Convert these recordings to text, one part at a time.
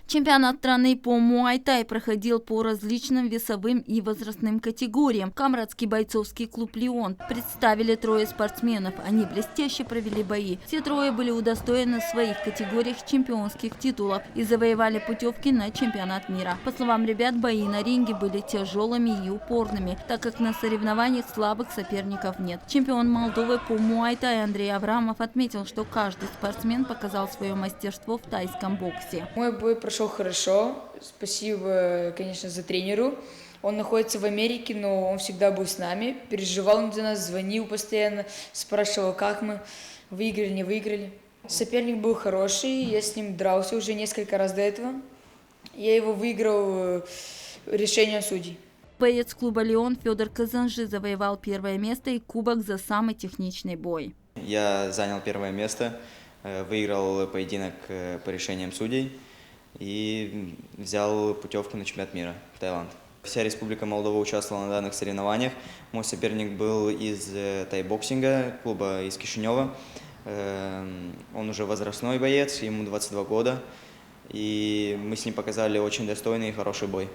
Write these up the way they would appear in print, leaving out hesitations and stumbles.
Чемпионат страны по муай-тай проходил по различным весовым и возрастным категориям. Камрадский бойцовский клуб «Лион» представили трое спортсменов. Они блестяще провели бои. Все трое были удостоены в своих категориях чемпионских титулов и завоевали путевки на чемпионат мира. По словам ребят, бои на ринге были тяжелыми и упорными, так как на соревнованиях слабых соперников нет. Чемпион Молдовы по муай-тай Андрей Аврамов отметил, что каждый спортсмен показал свое мастерство в тайском боксе. Мой бой прошел хорошо. Спасибо, конечно, за тренеру. Он находится в Америке, но он всегда был с нами. Переживал за нас, звонил постоянно, спрашивал, как мы, выиграли, не выиграли. Соперник был хороший, я с ним дрался уже несколько раз до этого. Я его выиграл решением судей. Боец клуба «Лион» Федор Казанжи завоевал первое место и кубок за самый техничный бой. Я занял первое место, выиграл поединок по решениям судей и взял путевку на чемпионат мира в Таиланд. Вся Республика Молдова участвовала на данных соревнованиях. Мой соперник был из тайбоксинга, клуба из Кишинева. Он уже возрастной боец, ему 22 года. И мы с ним показали очень достойный и хороший бой.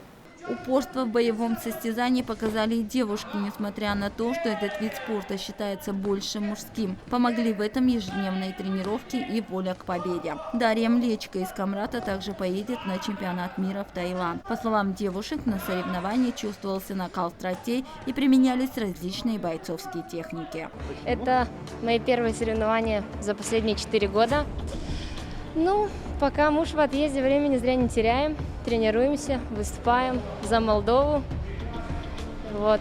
Упорство в боевом состязании показали и девушки, несмотря на то, что этот вид спорта считается больше мужским. Помогли в этом ежедневные тренировки и воля к победе. Дарья Млечко из Камрата также поедет на чемпионат мира в Таиланд. По словам девушек, на соревновании чувствовался накал страстей и применялись различные бойцовские техники. Это мои первые соревнования за последние 4 года. Пока муж в отъезде, времени зря не теряем, тренируемся, выступаем за Молдову.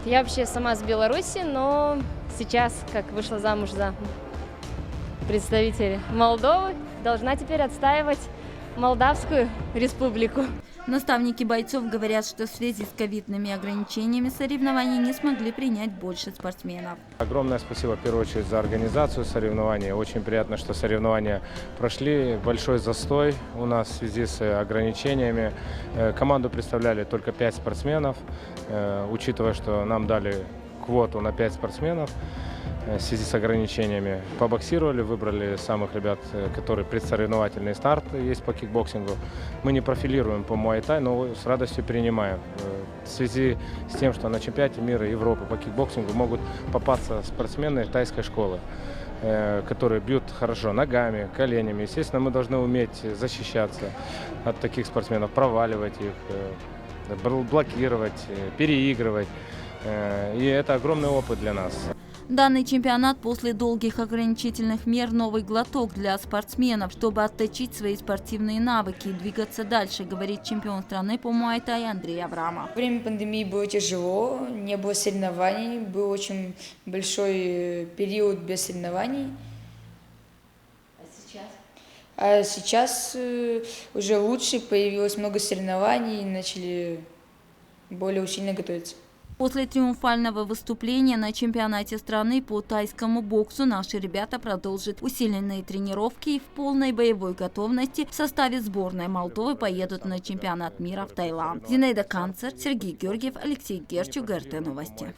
Я вообще сама с Беларуси, но сейчас, как вышла замуж за представителя Молдовы, должна теперь отстаивать Молдавскую республику. Наставники бойцов говорят, что в связи с ковидными ограничениями соревнований не смогли принять больше спортсменов. Огромное спасибо, в первую очередь, за организацию соревнований. Очень приятно, что соревнования прошли. Большой застой у нас в связи с ограничениями. Команду представляли только 5 спортсменов, учитывая, что нам дали квоту на 5 спортсменов. В связи с ограничениями побоксировали, выбрали самых ребят, которые предсоревновательный старт есть по кикбоксингу. Мы не профилируем по муай-тай, но с радостью принимаем. В связи с тем, что на чемпионате мира и Европы по кикбоксингу могут попасться спортсмены тайской школы, которые бьют хорошо ногами, коленями. Естественно, мы должны уметь защищаться от таких спортсменов, проваливать их, блокировать, переигрывать. И это огромный опыт для нас. Данный чемпионат после долгих ограничительных мер – новый глоток для спортсменов, чтобы отточить свои спортивные навыки и двигаться дальше, говорит чемпион страны по муай-тай Андрей Аврамов. Во время пандемии было тяжело, не было соревнований, был очень большой период без соревнований. А сейчас уже лучше, появилось много соревнований, начали более усиленно готовиться. После триумфального выступления на чемпионате страны по тайскому боксу наши ребята продолжат усиленные тренировки и в полной боевой готовности в составе сборной Молдовы поедут на чемпионат мира в Таиланд. Зинаида Канцер, Сергей Георгиев, Алексей Герчук, ГРТ Новости.